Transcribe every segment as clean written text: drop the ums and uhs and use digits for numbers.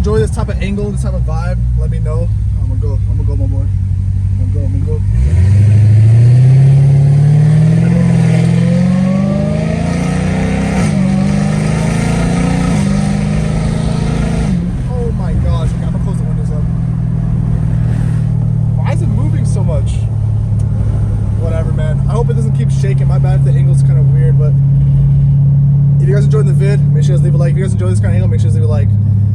enjoy this type of angle, this type of vibe, let me know. I'm gonna go, my boy. I'm gonna go. Oh my gosh, okay, I'm gonna close the windows up. Why is it moving so much? Whatever, man. I hope it doesn't keep shaking. My bad if the angle's kind of weird, but if you guys enjoyed the vid, make sure you guys leave a like. If you guys enjoy this kind of angle, make sure you guys leave a like.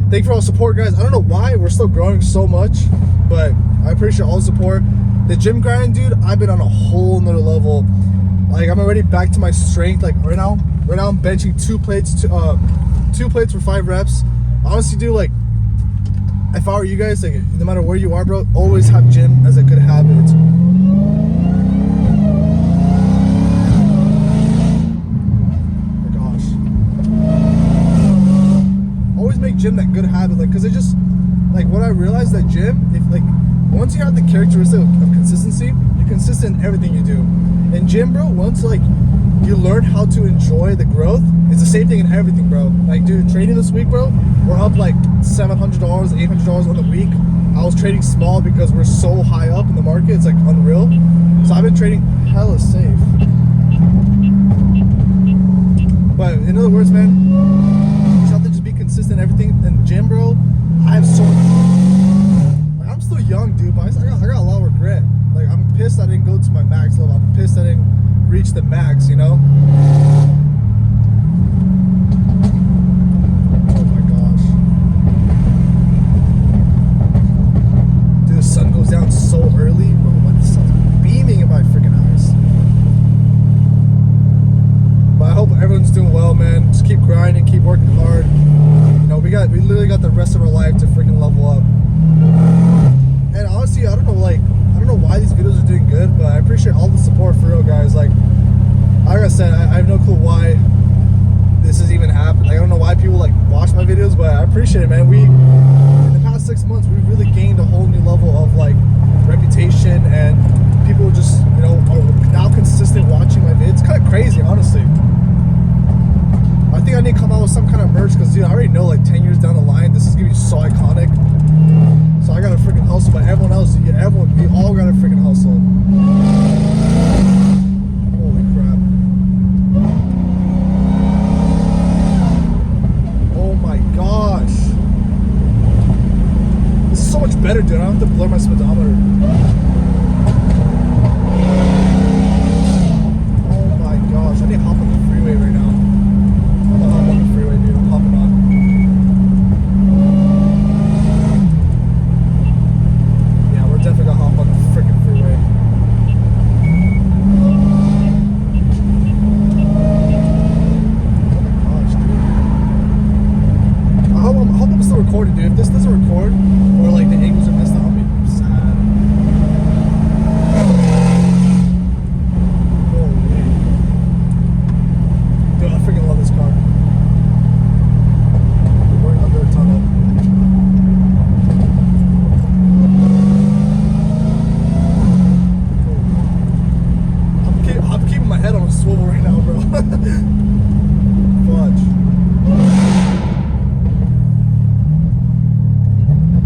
Thank you for all the support, guys. I don't know why we're still growing so much, but I appreciate all the support. The gym grind, dude, I've been on a whole nother level. Like, I'm already back to my strength. Like, right now I'm benching 2 plates for 5 reps. Honestly, dude, like, if I were you guys, like, no matter where you are, bro, always have gym as a good habit. Make gym that good habit, like, because it just, like, what I realized that gym, if, like, once you have the characteristic of consistency, you're consistent in everything you do. In gym, bro, once, like, you learn how to enjoy the growth, it's the same thing in everything, bro. Like, dude, trading this week, bro, we're up like $700, $800 on the week. I was trading small because we're so high up in the market, it's like unreal. So I've been trading hella safe. But in other words, man, consistent everything in gym, bro. I have so much, like, I'm still young, dude, but I got a lot of regret. Like, I'm pissed I didn't go to my max level. I'm pissed I didn't reach the max, you know. Oh my gosh, dude, the sun goes down so early, bro. Like, the sun's beaming in my freaking eyes. But I hope everyone's doing well, man. Just keep grinding, keep working hard. You know, we literally got the rest of our life to freaking level up. And honestly, I don't know why these videos are doing good, but I appreciate all the support for real, guys. Like I said, I have no clue why this is even happening. Like, I don't know why people like watch my videos, but I appreciate it, man. In the past 6 months, we've really gained a whole new level of like reputation, and people just, you know, are now consistent watching my vids. It's kind of crazy, honestly. I think I need to come out with some kind of merch, because, dude, I already know, like, 10 years down the line, this is gonna be so iconic. So I gotta freaking hustle, but everyone else, we all gotta freaking hustle. Holy crap. Oh my gosh. This is so much better, dude. I don't have to blur my speedometer. Oh my gosh. I need to hop on the freeway right now. I'm gonna hop on the freeway, dude. I'm hopping on. Yeah, we're definitely gonna hop on the freaking freeway. Oh my gosh, dude. I hope I'm still recording, dude. If this doesn't record, or like the angles are messed up, I'll be sad. Holy. Dude, I freaking love this car. I'm keeping my head on a swivel right now, bro. Fudge.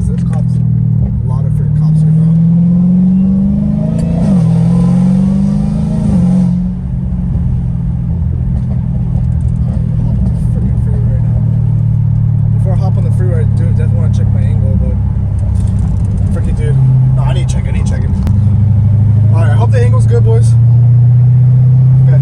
There's cops. A lot of freaking cops here, bro. Alright, hop on the freaking freeway right now. Before I hop on the freeway, dude, definitely want to check my angle, but freaking dude. No, I need to check it. Alright, I hope the angle's good, boys. Okay.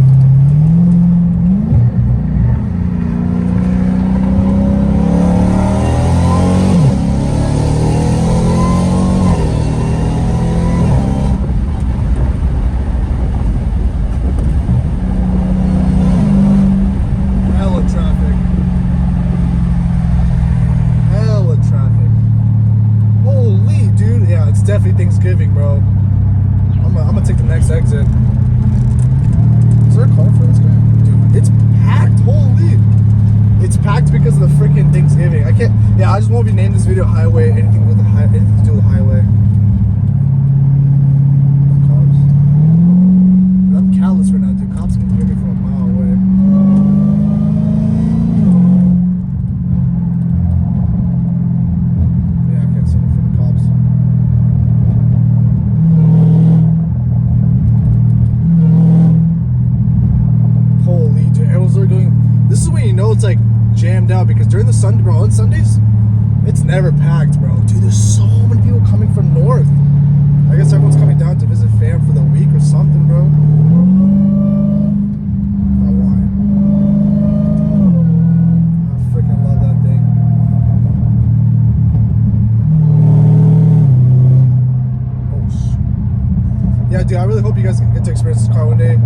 Hella traffic. Holy, dude. Yeah, it's definitely Thanksgiving, bro. I'm gonna take the next exit. Is there a car for this guy? Dude, it's packed. Holy. It's packed because of the freaking Thanksgiving. I can't. Yeah, I just won't be naming this video highway. Anything to do with the highway. Cops. Dude, I'm callous right now, dude. Cops can hear me from a mile away. when you know it's like jammed out, because during the Sunday, bro, on Sundays, it's never packed, bro. Dude, there's so many people coming from north. I guess everyone's coming down to visit fam for the week or something, bro. That whine. I freaking love that thing. Oh, yeah, dude, I really hope you guys get to experience this car one day.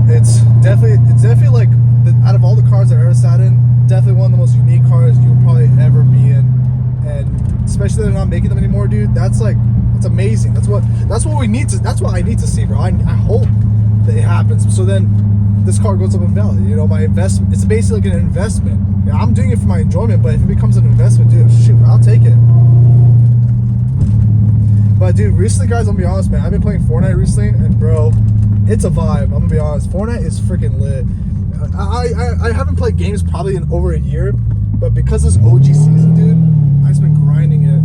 It's definitely like, out of all the cars I've ever sat in, definitely one of the most unique cars you'll probably ever be in. And especially they're not making them anymore, dude. That's amazing. That's what we need to. That's what I need to see, bro. I hope that it happens. So then this car goes up in value. You know, my investment. It's basically like an investment. Yeah, I'm doing it for my enjoyment, but if it becomes an investment, dude, shoot, I'll take it. But dude, recently, guys, I'm gonna be honest, man. I've been playing Fortnite recently, and bro, it's a vibe. I'm gonna be honest. Fortnite is freaking lit. I haven't played games probably in over a year, but because this OG season, dude, I've just been grinding it.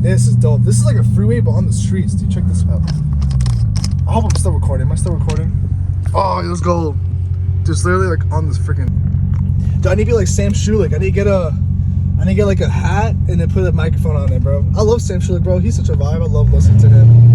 This is dope. This is like a freeway, but on the streets. Dude, check this out. I hope I'm still recording. Am I still recording? Oh, let's go. Just literally like on this freaking. Dude, I need to be like Sam Shulik. I need to get like a hat and then put a microphone on it, bro. I love Sam Shulik, bro. He's such a vibe. I love listening to him.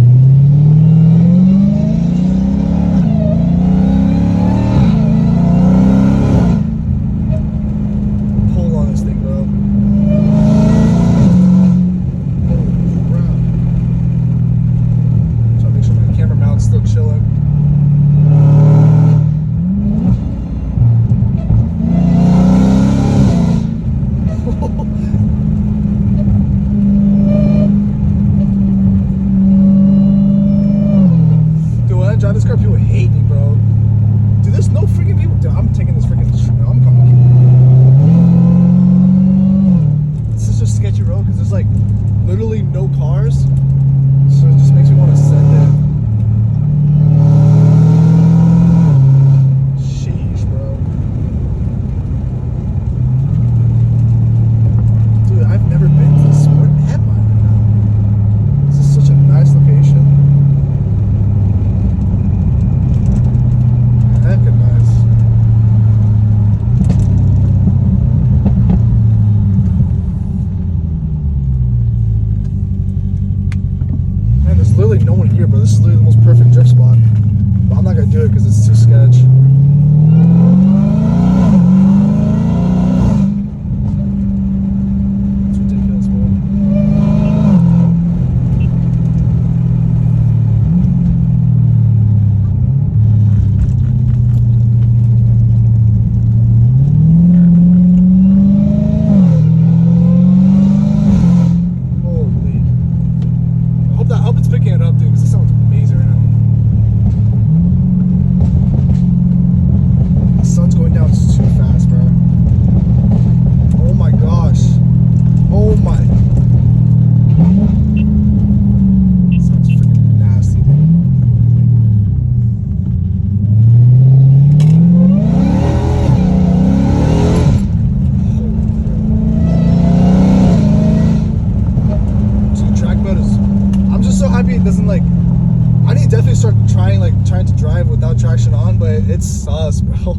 Traction on, but it's sus, bro.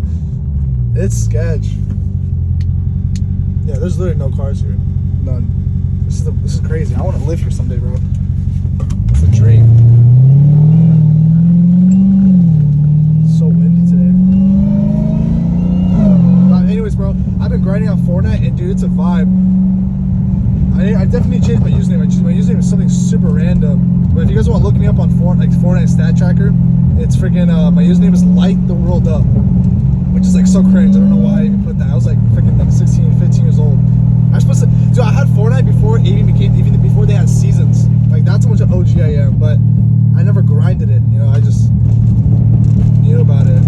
It's sketch. Yeah, there's literally no cars here. None. This is crazy. I want to live here someday, bro. It's a dream. It's so windy today. Anyways, bro, I've been grinding on Fortnite, and dude, it's a vibe. I definitely changed my username. My username is something super random. But if you guys want to look me up on Fortnite stat tracker, it's freaking, my username is Light the World Up, which is like so cringe. I don't know why I even put that. I was like freaking like 16, 15 years old. I was supposed to, dude, I had Fortnite before even before they had seasons. Like, that's how much of OG I am, but I never grinded it, you know, I just knew about it.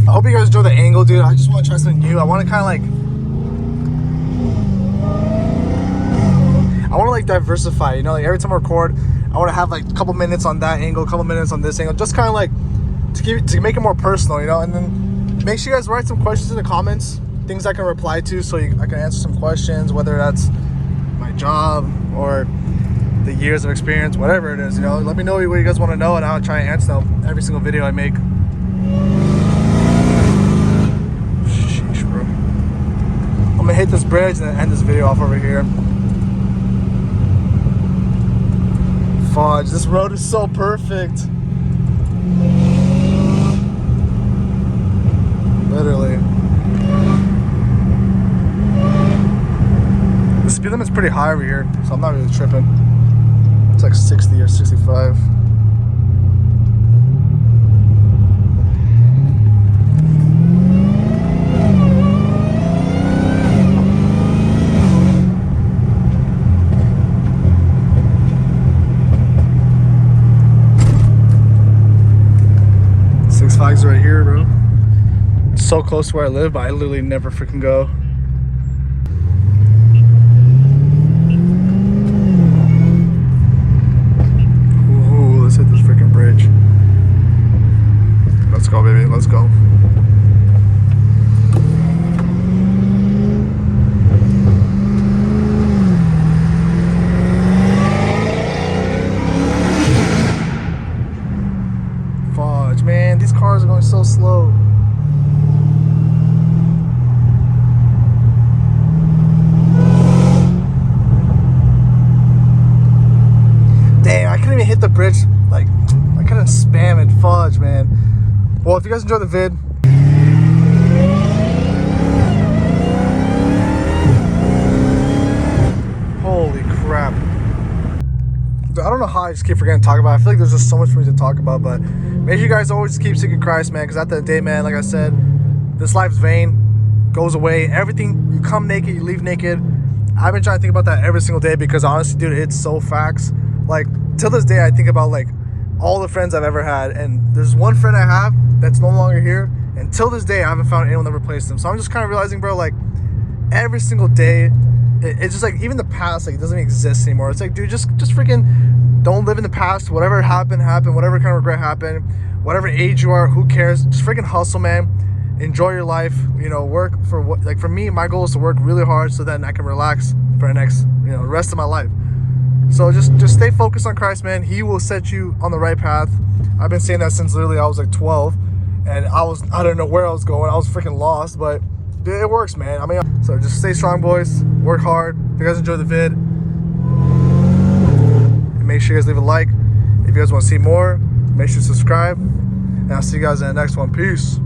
I hope you guys enjoy the angle, dude. I just want to try something new. I want to kind of like, like diversify, you know, like every time I record, I want to have like a couple minutes on that angle, a couple minutes on this angle, just kind of like to make it more personal, you know. And then make sure you guys write some questions in the comments, things I can reply to, so I can answer some questions, whether that's my job or the years of experience, whatever it is, you know. Let me know what you guys want to know, and I'll try and answer them every single video I make. Sheesh, bro. I'm gonna hit this bridge and then end this video off over here. Fudge, this road is so perfect. Literally. The speed limit's pretty high over here, so I'm not really tripping. It's like 60 or 65. Six Flags right here, bro. It's so close to where I live, but I literally never freaking go. Let's hit this freaking bridge. Let's go, baby. Let's go. Fudge, man. These cars are going so slow. Damn, I couldn't even hit the bridge. Like, I couldn't spam it. Fudge, man. Well, if you guys enjoyed the vid, holy crap. I don't know how I just keep forgetting to talk about it. I feel like there's just so much for me to talk about, but make sure you guys always keep seeking Christ, man, because at the end of the day, man, like I said, this life's vain, goes away. Everything, you come naked, you leave naked. I've been trying to think about that every single day, because honestly, dude, it's so facts. Like, till this day, I think about like all the friends I've ever had, and there's one friend I have that's no longer here, and till this day I haven't found anyone that replaced them. So I'm just kind of realizing, bro, like every single day it's just like, even the past, like, it doesn't even exist anymore. It's like, dude, just freaking don't live in the past. Whatever happened, whatever kind of regret happened, whatever age you are, who cares? Just freaking hustle, man. Enjoy your life, you know. Work for what, like, for me, my goal is to work really hard so then I can relax for the next, you know, rest of my life. So just stay focused on Christ, man. He will set you on the right path. I've been saying that since literally I was like 12, and I don't know where I was going. I was freaking lost, but dude, it works, man. I mean, so just stay strong, boys. Work hard. If you guys enjoyed the vid, make sure you guys leave a like. If you guys want to see more, make sure to subscribe, and I'll see you guys in the next one. Peace.